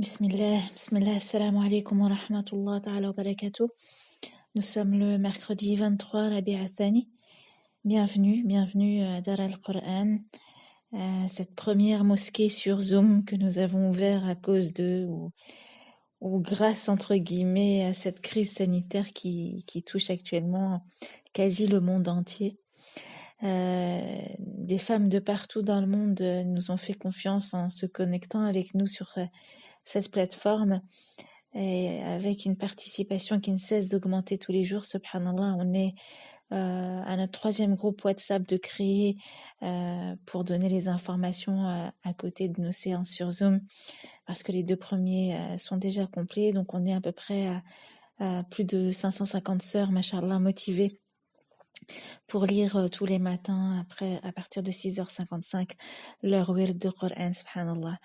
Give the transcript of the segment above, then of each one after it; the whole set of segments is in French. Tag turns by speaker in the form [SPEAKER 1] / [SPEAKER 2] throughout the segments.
[SPEAKER 1] Bismillah, assalamu alaikum wa rahmatullah ta'ala wa barakatuh. Nous sommes le mercredi 23 Rabi' al-Thani. Bienvenue à Dar al-Qur'an, cette première mosquée sur Zoom que nous avons ouvert à cause ou grâce entre guillemets à cette crise sanitaire qui touche actuellement quasi le monde entier. Des femmes de partout dans le monde nous ont fait confiance en se connectant avec nous sur cette plateforme et avec une participation qui ne cesse d'augmenter tous les jours. Subhanallah, on est à notre troisième groupe WhatsApp de créer pour donner les informations à côté de nos séances sur Zoom, parce que les deux premiers sont déjà complets, donc on est à peu près à plus de 550 sœurs, mashallah, motivées pour lire tous les matins à partir de 6h55 leur wird de Coran, subhanallah.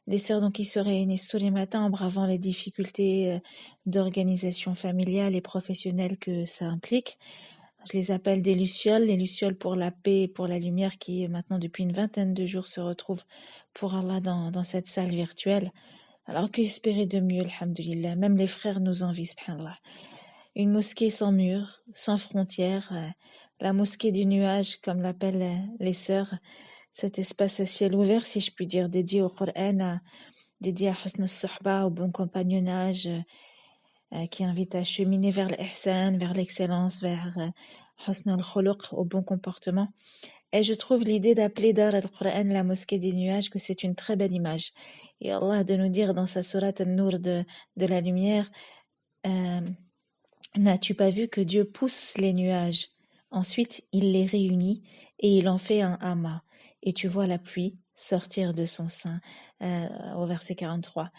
[SPEAKER 1] Des sœurs donc qui se réunissent tous les matins en bravant les difficultés d'organisation familiale et professionnelle que ça implique. Je les appelle des lucioles, les lucioles pour la paix et pour la lumière qui maintenant depuis une vingtaine de jours se retrouvent pour Allah dans cette salle virtuelle. Alors qu'espérer de mieux, alhamdulillah. Même les frères nous envient, subhanallah. Une mosquée sans murs, sans frontières, la mosquée du nuage, comme l'appellent les sœurs, cet espace à ciel ouvert, si je puis dire, dédié au Coran, dédié à Husn al-Suhba, au bon compagnonnage, qui invite à cheminer vers l'ihsan, vers l'excellence, vers Husn al-Khuluq, au bon comportement. Et je trouve l'idée d'appeler Dar al-Qur'an la mosquée des nuages, que c'est une très belle image. Et Allah de nous dire dans sa sourate An-Nur de la lumière, n'as-tu pas vu que Dieu pousse les nuages? Ensuite, il les réunit et il en fait un amas. Et tu vois la pluie sortir de son sein, au verset 43.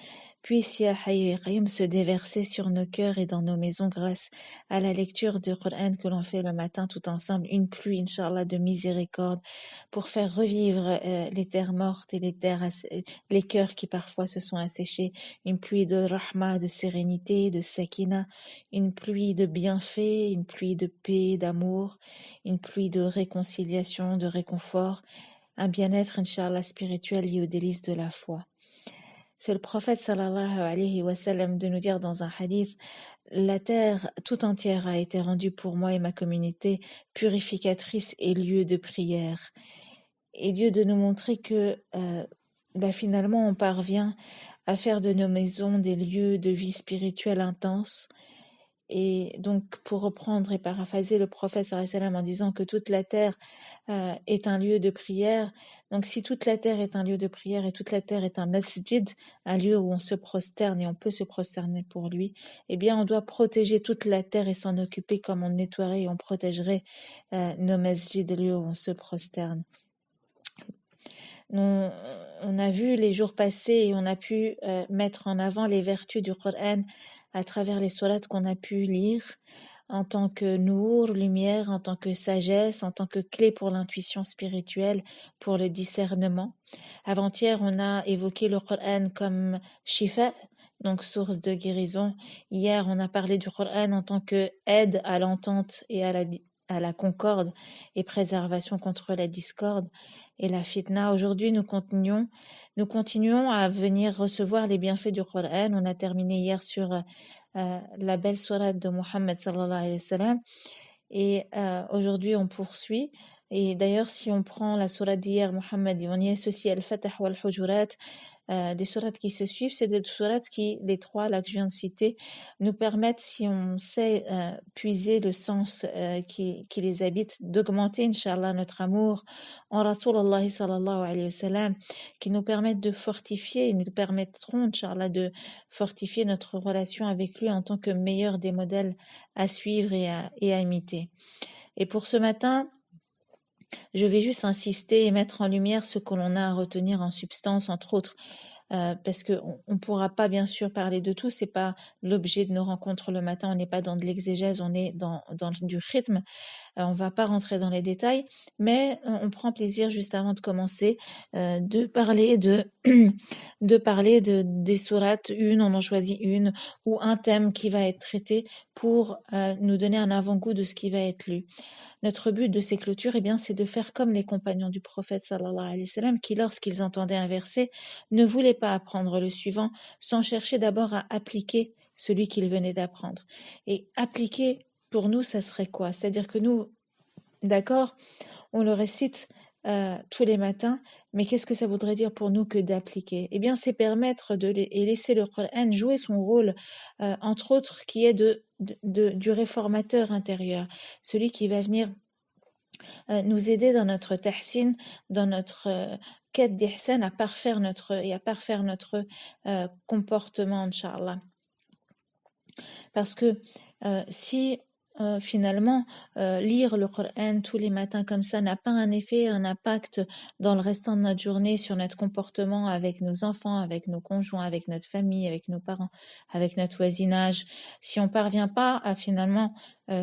[SPEAKER 1] Puisse Ya Hayy ya Qayyum se déverser sur nos cœurs et dans nos maisons grâce à la lecture du Coran que l'on fait le matin tout ensemble, une pluie, Inch'Allah, de miséricorde pour faire revivre les terres mortes et les cœurs qui parfois se sont asséchés, une pluie de rahma, de sérénité, de sakina, une pluie de bienfaits, une pluie de paix, d'amour, une pluie de réconciliation, de réconfort, un bien-être, Inch'Allah, spirituel lié aux délices de la foi. C'est le prophète sallallahu alayhi wa sallam de nous dire dans un hadith, la terre tout entière a été rendue pour moi et ma communauté purificatrice et lieu de prière. Et Dieu de nous montrer que finalement on parvient à faire de nos maisons des lieux de vie spirituelle intense. Et donc, pour reprendre et paraphraser le prophète sallallahu alayhi wa sallam en disant que toute la terre est un lieu de prière, donc si toute la terre est un lieu de prière et toute la terre est un masjid, un lieu où on se prosterne et on peut se prosterner pour lui, eh bien on doit protéger toute la terre et s'en occuper comme on nettoierait et on protégerait nos masjids, les lieux où on se prosterne. On a vu les jours passés et on a pu mettre en avant les vertus du Coran à travers les sourates qu'on a pu lire en tant que nour, lumière, en tant que sagesse, en tant que clé pour l'intuition spirituelle, pour le discernement. Avant-hier, on a évoqué le Coran comme shifa, donc source de guérison. Hier, on a parlé du Coran en tant que aide à l'entente et à la concorde et préservation contre la discorde et la fitna. Aujourd'hui, nous continuons à venir recevoir les bienfaits du Coran. On a terminé hier sur la belle sourate de Muhammad sallallahu alayhi wa sallam. Et aujourd'hui, on poursuit. Et d'ailleurs, si on prend la sourate d'hier, Muhammad, on y associe Al-Fatah ou Al-Hujurat, des sourates qui se suivent, c'est des sourates qui, les trois là que je viens de citer, nous permettent, si on sait puiser le sens qui les habite, d'augmenter, Inch'Allah, notre amour en Rasulallah sallallahu alayhi wa sallam, qui nous permettent de fortifier, nous permettront, Inch'Allah, de fortifier notre relation avec lui en tant que meilleur des modèles à suivre et à imiter. Et pour ce matin, je vais juste insister et mettre en lumière ce que l'on a à retenir en substance, entre autres, parce qu'on ne pourra pas bien sûr parler de tout, c'est pas l'objet de nos rencontres le matin, on n'est pas dans de l'exégèse, on est dans du rythme. On va pas rentrer dans les détails, mais on prend plaisir juste avant de commencer de parler des sourates, on en choisit une ou un thème qui va être traité pour nous donner un avant-goût de ce qui va être lu. Notre but de ces clôtures, eh bien, c'est de faire comme les compagnons du prophète sallallahu alayhi wa sallam, qui, lorsqu'ils entendaient un verset, ne voulaient pas apprendre le suivant sans chercher d'abord à appliquer celui qu'ils venaient d'apprendre. Et appliquer, pour nous, ça serait quoi? C'est-à-dire que nous, d'accord, on le récite tous les matins, mais qu'est-ce que ça voudrait dire pour nous que d'appliquer? Eh bien, c'est permettre et laisser le Coran jouer son rôle, entre autres, qui est du réformateur intérieur, celui qui va venir nous aider dans notre tahsin, dans notre quête d'ihsan à parfaire notre comportement, Inch'Allah. Parce que si finalement lire le Coran tous les matins comme ça n'a pas un effet, un impact dans le restant de notre journée sur notre comportement avec nos enfants, avec nos conjoints, avec notre famille, avec nos parents, avec notre voisinage, si on parvient pas à finalement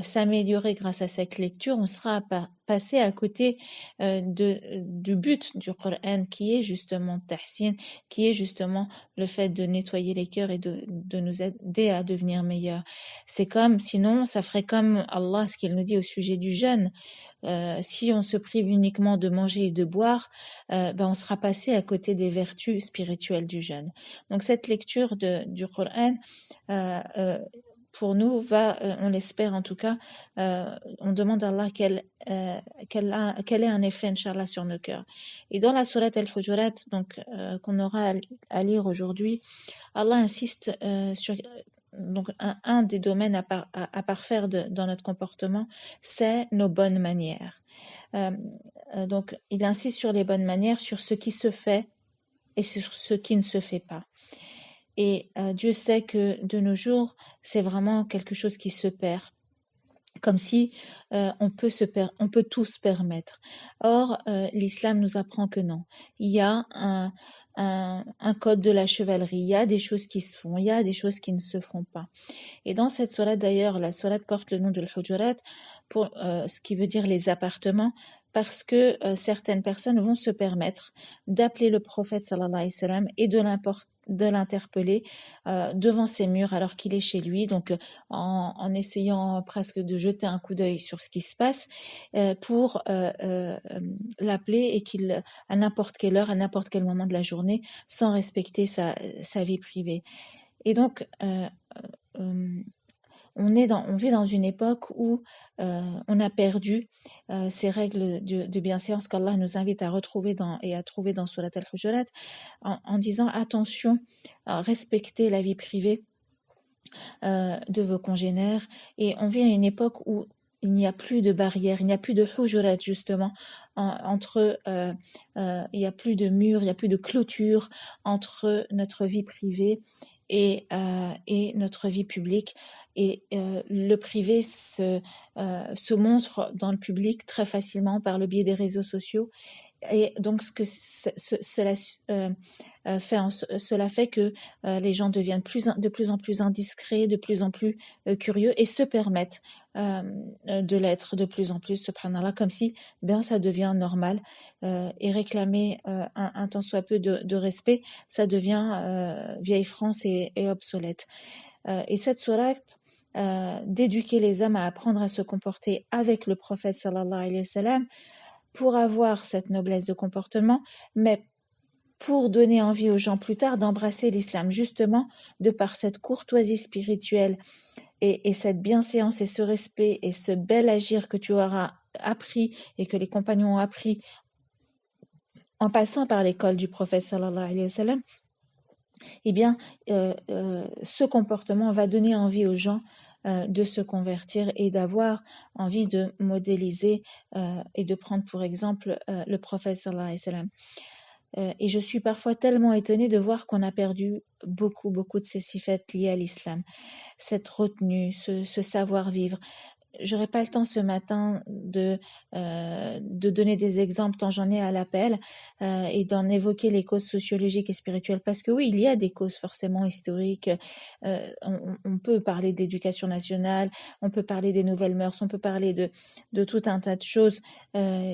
[SPEAKER 1] s'améliorer grâce à cette lecture, on sera passé à côté du but du Coran qui est justement tahsin, qui est justement le fait de nettoyer les cœurs et de nous aider à devenir meilleurs. C'est comme, sinon, ça ferait comme Allah, ce qu'il nous dit au sujet du jeûne. Si on se prive uniquement de manger et de boire, on sera passé à côté des vertus spirituelles du jeûne. Donc cette lecture du Coran, pour nous, on l'espère en tout cas, on demande à Allah qu'elle ait un effet, Inch'Allah, sur nos cœurs. Et dans la sourate Al-Hujurat, donc, qu'on aura à lire aujourd'hui, Allah insiste sur donc un des domaines à parfaire dans notre comportement, c'est nos bonnes manières. Donc, il insiste sur les bonnes manières, sur ce qui se fait et sur ce qui ne se fait pas. Et Dieu sait que de nos jours, c'est vraiment quelque chose qui se perd. Comme si on peut tout se permettre. Or, l'islam nous apprend que non. Il y a un code de la chevalerie. Il y a des choses qui se font, il y a des choses qui ne se font pas. Et dans cette sourate d'ailleurs, la sourate porte le nom de l'Hujurat, ce qui veut dire les appartements, parce que certaines personnes vont se permettre d'appeler le prophète sallallahu alayhi wa sallam et de l'interpeller devant ses murs alors qu'il est chez lui, donc en essayant presque de jeter un coup d'œil sur ce qui se passe pour l'appeler et qu'il, à n'importe quelle heure, à n'importe quel moment de la journée, sans respecter sa vie privée. Et donc, on vit dans une époque où on a perdu ces règles de bienséance qu'Allah nous invite à retrouver et à trouver dans Surat Al-Hujurat, en disant attention, respectez la vie privée de vos congénères. Et on vit à une époque où il n'y a plus de barrières, il n'y a plus de hujurat justement il n'y a plus de murs, il n'y a plus de clôture entre notre vie privée et notre vie publique. Et le privé se montre dans le public très facilement par le biais des réseaux sociaux. Et donc, cela fait que les gens deviennent de plus en plus indiscrets, de plus en plus curieux et se permettent de l'être de plus en plus, subhanallah, comme si ça devient normal et réclamer un tant soit peu de respect, ça devient vieille France et obsolète. Et cette sourate d'éduquer les hommes à apprendre à se comporter avec le prophète sallallahu alayhi wa sallam pour avoir cette noblesse de comportement, mais pour donner envie aux gens plus tard d'embrasser l'islam, justement de par cette courtoisie spirituelle et cette bienséance et ce respect et ce bel agir que tu auras appris et que les compagnons ont appris en passant par l'école du prophète sallallahu alayhi wa sallam, eh bien, ce comportement va donner envie aux gens de se convertir et d'avoir envie de modéliser et de prendre pour exemple le prophète sallallahu alayhi wa sallam. Et je suis parfois tellement étonnée de voir qu'on a perdu beaucoup de ces sifat liés à l'islam. Cette retenue, ce savoir-vivre. j'aurai pas le temps ce matin de donner des exemples tant j'en ai à l'appel et d'en évoquer les causes sociologiques et spirituelles parce que oui, il y a des causes forcément historiques. On peut parler d'éducation nationale, on peut parler des nouvelles mœurs, on peut parler de tout un tas de choses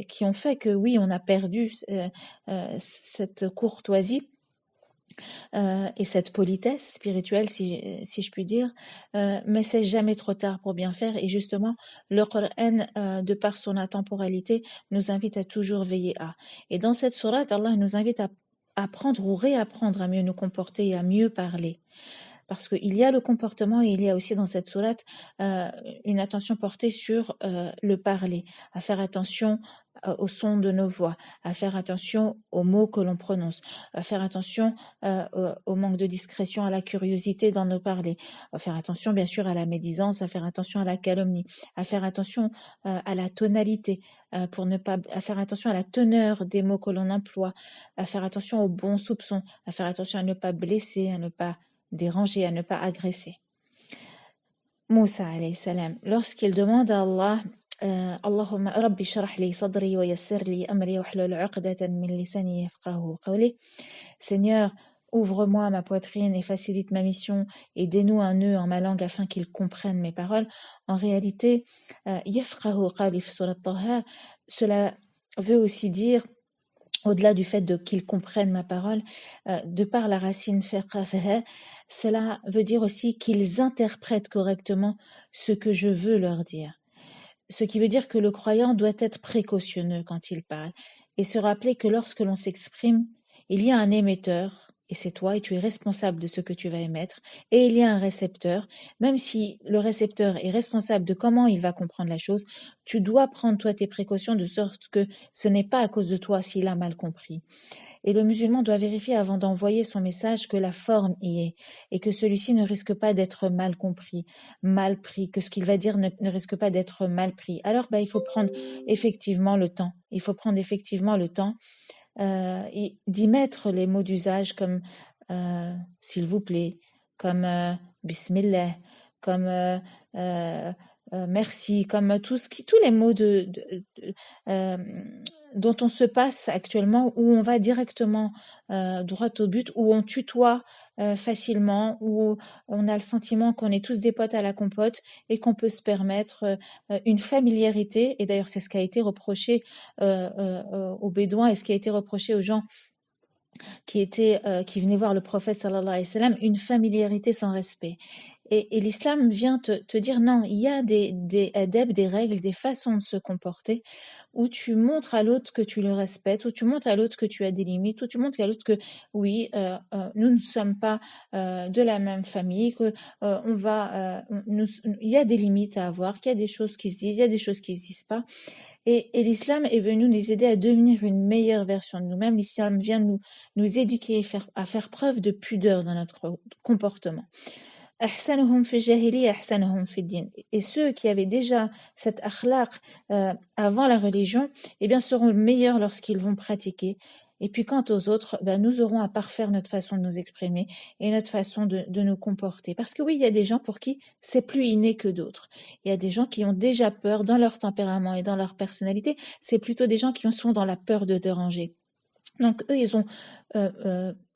[SPEAKER 1] qui ont fait que oui, on a perdu cette courtoisie et cette politesse spirituelle, si je puis dire, mais c'est jamais trop tard pour bien faire. Et justement, le Coran, de par son intemporalité, nous invite à toujours veiller à. Et dans cette sourate, Allah nous invite à apprendre ou réapprendre à mieux nous comporter et à mieux parler. Parce qu'il y a le comportement et il y a aussi dans cette sourate une attention portée sur le parler, à faire attention au son de nos voix, à faire attention aux mots que l'on prononce, à faire attention au manque de discrétion, à la curiosité dans nos parlers, à faire attention bien sûr à la médisance, à faire attention à la calomnie, à faire attention à la tonalité, pour ne pas, à faire attention à la teneur des mots que l'on emploie, à faire attention aux bons soupçons, à faire attention à ne pas blesser, à ne pas déranger, à ne pas agresser. Moussa alayhi salam, lorsqu'il demande à Allah Allahumma rabbi shrah li sadri wa yassir li amri wahlul 'uqdatan min lisani yafqahu qawli, Seigneur, ouvre-moi ma poitrine et facilite ma mission et dénoue un nœud en ma langue afin qu'il comprenne mes paroles. En réalité, yafqahu qawli fi surat Taha, cela veut aussi dire au-delà du fait qu'ils comprennent ma parole, de par la racine faqaha, cela veut dire aussi qu'ils interprètent correctement ce que je veux leur dire. Ce qui veut dire que le croyant doit être précautionneux quand il parle et se rappeler que lorsque l'on s'exprime, il y a un émetteur, et c'est toi, et tu es responsable de ce que tu vas émettre, et il y a un récepteur. Même si le récepteur est responsable de comment il va comprendre la chose, tu dois prendre toi tes précautions de sorte que ce n'est pas à cause de toi s'il a mal compris. Et le musulman doit vérifier avant d'envoyer son message que la forme y est et que celui-ci ne risque pas d'être mal compris, mal pris, que ce qu'il va dire ne risque pas d'être mal pris. Alors, il faut prendre effectivement le temps. Il faut prendre effectivement le temps et d'y mettre les mots d'usage comme s'il vous plaît, comme bismillah, comme merci, comme tous les mots euh, dont on se passe actuellement, où on va directement droit au but, où on tutoie facilement, où on a le sentiment qu'on est tous des potes à la compote et qu'on peut se permettre une familiarité. Et d'ailleurs, c'est ce qui a été reproché aux Bédouins et ce qui a été reproché aux gens qui venaient voir le prophète sallallahu alayhi wa sallam, une familiarité sans respect. Et l'islam vient te dire non, il y a des adab, des règles, des façons de se comporter où tu montres à l'autre que tu le respectes, où tu montres à l'autre que tu as des limites, où tu montres à l'autre que oui, nous ne sommes pas de la même famille, que il y a des limites à avoir, qu'il y a des choses qui se disent, il y a des choses qui ne se disent pas. Et l'islam est venu nous aider à devenir une meilleure version de nous-mêmes. L'islam vient nous éduquer à faire preuve de pudeur dans notre comportement. أحسنهم في الجاهلية أحسنهم في الدين. Et ceux qui avaient déjà cet akhlaq avant la religion, eh bien, seront meilleurs lorsqu'ils vont pratiquer. Et puis quant aux autres, nous aurons à parfaire notre façon de nous exprimer et notre façon de nous comporter. Parce que oui, il y a des gens pour qui c'est plus inné que d'autres. Il y a des gens qui ont déjà peur dans leur tempérament et dans leur personnalité. C'est plutôt des gens qui sont dans la peur de déranger. Donc eux, ils ont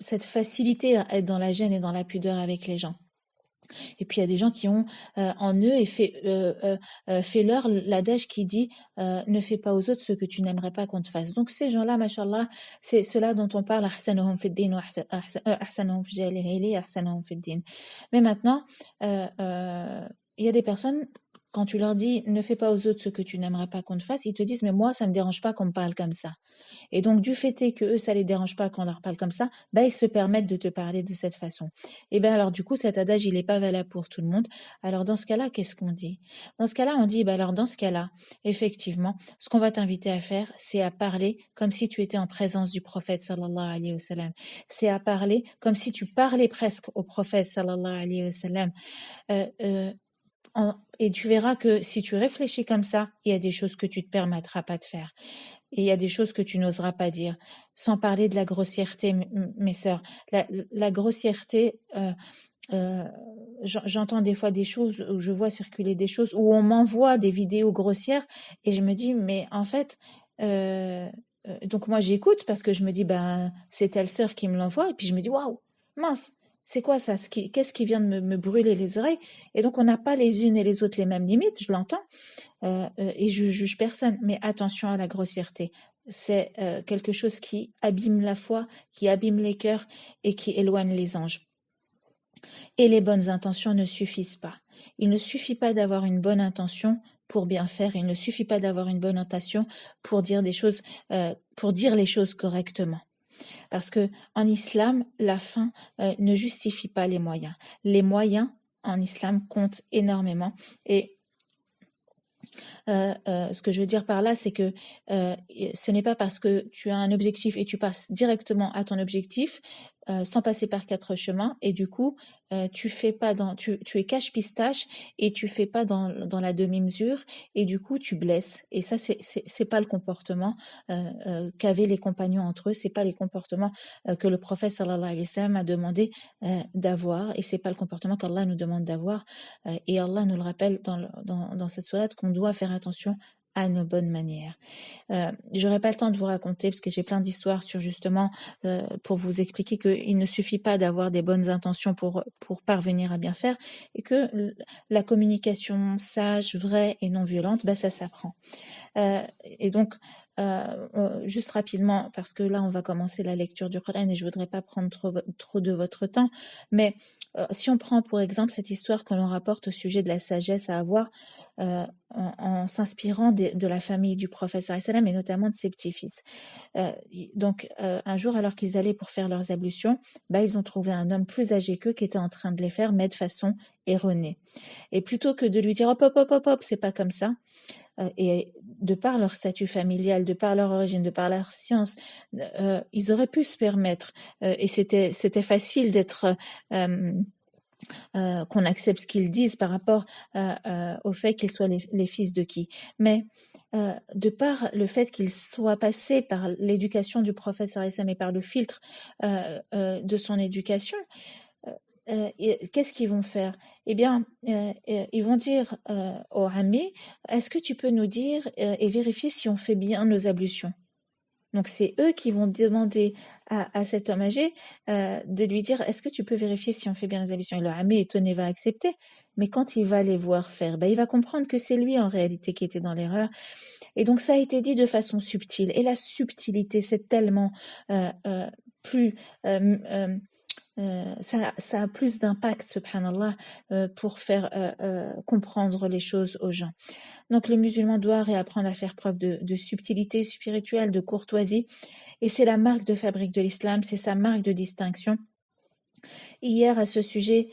[SPEAKER 1] cette facilité à être dans la gêne et dans la pudeur avec les gens. Et puis il y a des gens qui ont en eux et fait leur l'adage qui dit ne fais pas aux autres ce que tu n'aimerais pas qu'on te fasse. Donc ces gens-là, machallah, c'est ceux-là dont on parle ahsanuhum fid din wa ahsanuhum fil jahiliyya ahsanuhum fid din. Mais maintenant, il y a des personnes, quand tu leur dis ne fais pas aux autres ce que tu n'aimerais pas qu'on te fasse, ils te disent mais moi ça me dérange pas qu'on me parle comme ça. Et donc du fait est que eux ça les dérange pas qu'on leur parle comme ça, ils se permettent de te parler de cette façon. Et alors du coup cet adage il est pas valable pour tout le monde. Alors dans ce cas-là, qu'est-ce qu'on dit? Dans ce cas-là, on dit alors dans ce cas-là, effectivement, ce qu'on va t'inviter à faire, c'est à parler comme si tu étais en présence du prophète sallallahu alayhi wa sallam. C'est à parler comme si tu parlais presque au prophète sallallahu alayhi wa sallam. Et tu verras que si tu réfléchis comme ça, il y a des choses que tu ne te permettras pas de faire. Et il y a des choses que tu n'oseras pas dire. Sans parler de la grossièreté, mes sœurs. La grossièreté, euh, j'entends des fois des choses, où je vois circuler des choses, où on m'envoie des vidéos grossières, et je me dis, mais en fait, euh, donc moi j'écoute parce que je me dis, ben, c'est telle sœur qui me l'envoie, et puis je me dis, waouh, mince, c'est quoi ça? Qu'est-ce qui vient de me brûler les oreilles? Et donc on n'a pas les unes et les autres les mêmes limites, je l'entends, et je juge personne, mais attention à la grossièreté. C'est quelque chose qui abîme la foi, qui abîme les cœurs et qui éloigne les anges. Et les bonnes intentions ne suffisent pas. Il ne suffit pas d'avoir une bonne intention pour bien faire. Il ne suffit pas d'avoir une bonne intention pour dire des choses, pour dire les choses correctement. Parce que en islam, la fin ne justifie pas les moyens. Les moyens en islam comptent énormément. Et ce que je veux dire par là, c'est que ce n'est pas parce que tu as un objectif et tu passes directement à ton objectif sans passer par 4 chemins, et du coup, tu fais pas tu es cache-pistache et tu fais pas dans la demi-mesure, et du coup, tu blesses. Et ça, c'est pas le comportement qu'avaient les compagnons entre eux, c'est pas les comportements que le prophète sallallahu alayhi wa sallam a demandé d'avoir, et c'est pas le comportement qu'Allah nous demande d'avoir. Et Allah nous le rappelle dans cette sourate qu'on doit faire attention à nos bonnes manières. J'aurais pas le temps de vous raconter parce que j'ai plein d'histoires sur justement pour vous expliquer qu'il ne suffit pas d'avoir des bonnes intentions pour parvenir à bien faire, et que la communication sage, vraie et non violente, bah, ça s'apprend. Et donc, juste rapidement, parce que là, on va commencer la lecture du Coran et je voudrais pas prendre trop de votre temps, mais si on prend pour exemple cette histoire que l'on rapporte au sujet de la sagesse à avoir, en s'inspirant de la famille du prophète sallallahu alayhi wa sallam, et notamment de ses petits-fils. Donc, un jour, alors qu'ils allaient pour faire leurs ablutions, bah, ils ont trouvé un homme plus âgé qu'eux qui était en train de les faire, mais de façon erronée. Et plutôt que de lui dire hop, hop, hop, hop, hop, c'est pas comme ça, et de par leur statut familial, de par leur origine, de par leur science, ils auraient pu se permettre, et c'était facile d'être qu'on accepte ce qu'ils disent par rapport au fait qu'ils soient les fils de qui. Mais de par le fait qu'ils soient passés par l'éducation du prophète sallallahu alayhi wa sallam et par le filtre de son éducation, qu'est-ce qu'ils vont faire? Eh bien, ils vont dire au Ami, est-ce que tu peux nous dire et vérifier si on fait bien nos ablutions? Donc c'est eux qui vont demander à cet homme âgé de lui dire, est-ce que tu peux vérifier si on fait bien les ablutions? Et le Ami étonné va accepter, mais quand il va les voir faire, ben, il va comprendre que c'est lui en réalité qui était dans l'erreur. Et donc ça a été dit de façon subtile. Et la subtilité, c'est tellement plus ça a plus d'impact, subhanallah, pour faire comprendre les choses aux gens. Donc le musulman doit réapprendre à faire preuve de subtilité spirituelle, de courtoisie, et c'est la marque de fabrique de l'islam, c'est sa marque de distinction. Hier, à ce sujet,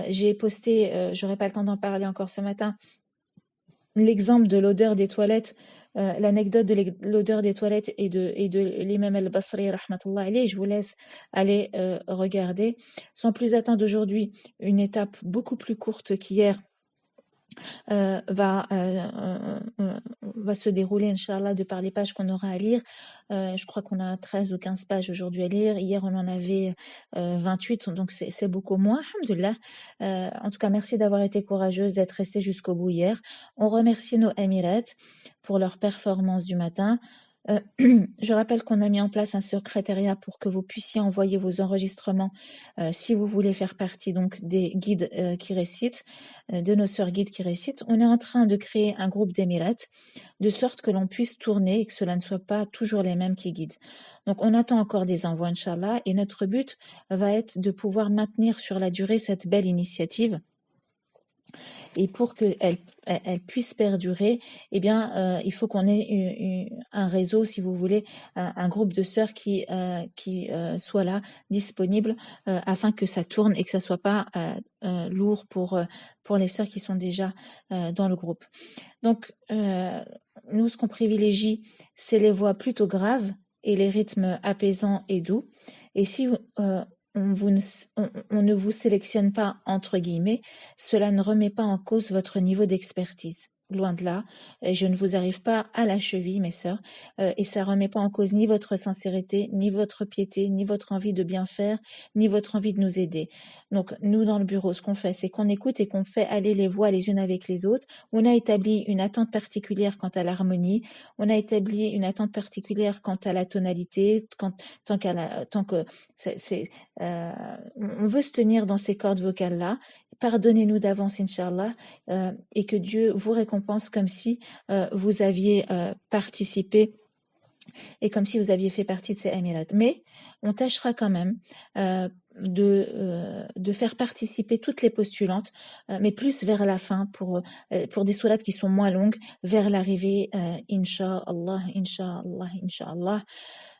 [SPEAKER 1] j'ai posté, j'aurais pas le temps d'en parler encore ce matin, l'exemple de l'odeur des toilettes, l'anecdote de l'odeur des toilettes et de l'imam al-Basri, rahmatullah alayhi. Je vous laisse aller regarder. Sans plus attendre aujourd'hui, une étape beaucoup plus courte qu'hier va se dérouler, Inch'Allah, de par les pages qu'on aura à lire. Je crois qu'on a 13 ou 15 pages aujourd'hui à lire. Hier, on en avait 28, donc c'est beaucoup moins, alhamdoulilah. En tout cas, merci d'avoir été courageuse, d'être restée jusqu'au bout hier. On remercie nos Émirats pour leur performance du matin. Je rappelle qu'on a mis en place un secrétariat pour que vous puissiez envoyer vos enregistrements si vous voulez faire partie donc des guides qui récitent, de nos sœurs guides qui récitent. On est en train de créer un groupe d'émirats de sorte que l'on puisse tourner et que cela ne soit pas toujours les mêmes qui guident. Donc on attend encore des envois, Inch'Allah, et notre but va être de pouvoir maintenir sur la durée cette belle initiative. Et pour qu'elle puisse perdurer, eh bien, il faut qu'on ait un réseau, si vous voulez, un groupe de sœurs qui soit là, disponible, afin que ça tourne et que ça soit pas lourd pour les sœurs qui sont déjà dans le groupe. Donc, nous, ce qu'on privilégie, c'est les voix plutôt graves et les rythmes apaisants et doux. Et si on ne vous sélectionne pas entre guillemets, cela ne remet pas en cause votre niveau d'expertise. loin de là. Je ne vous arrive pas à la cheville, mes sœurs, et ça remet pas en cause ni votre sincérité, ni votre piété, ni votre envie de bien faire, ni votre envie de nous aider. Donc, nous, dans le bureau, ce qu'on fait, c'est qu'on écoute et qu'on fait aller les voix les unes avec les autres. On a établi une attente particulière quant à l'harmonie. On a établi une attente particulière quant à la tonalité, tant que on veut se tenir dans ces cordes vocales-là. Pardonnez-nous d'avance, Inch'Allah, et que Dieu vous récompense comme si vous aviez participé et comme si vous aviez fait partie de ces Émirats. Mais on tâchera quand même de faire participer toutes les postulantes, mais plus vers la fin pour des sourates qui sont moins longues, vers l'arrivée, Inch'Allah, Inch'Allah, Inch'Allah.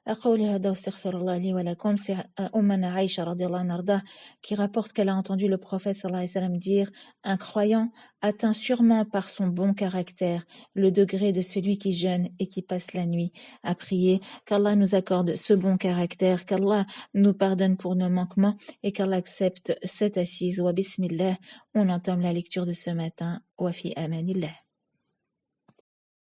[SPEAKER 1] أقول هذا واستغفر الله لي ولكم. C'est Ummana Aïcha radiallahu anha qui rapporte qu'elle a entendu le prophète sallallahu alayhi wa sallam dire: un croyant atteint sûrement par son bon caractère le degré de celui qui jeûne et qui passe la nuit à prier. Qu'Allah nous accorde ce bon caractère, qu'Allah nous pardonne pour nos manquements et qu'Allah accepte cette assise. Wa bismillah, on entame la lecture de ce matin. Wa fi amanillah.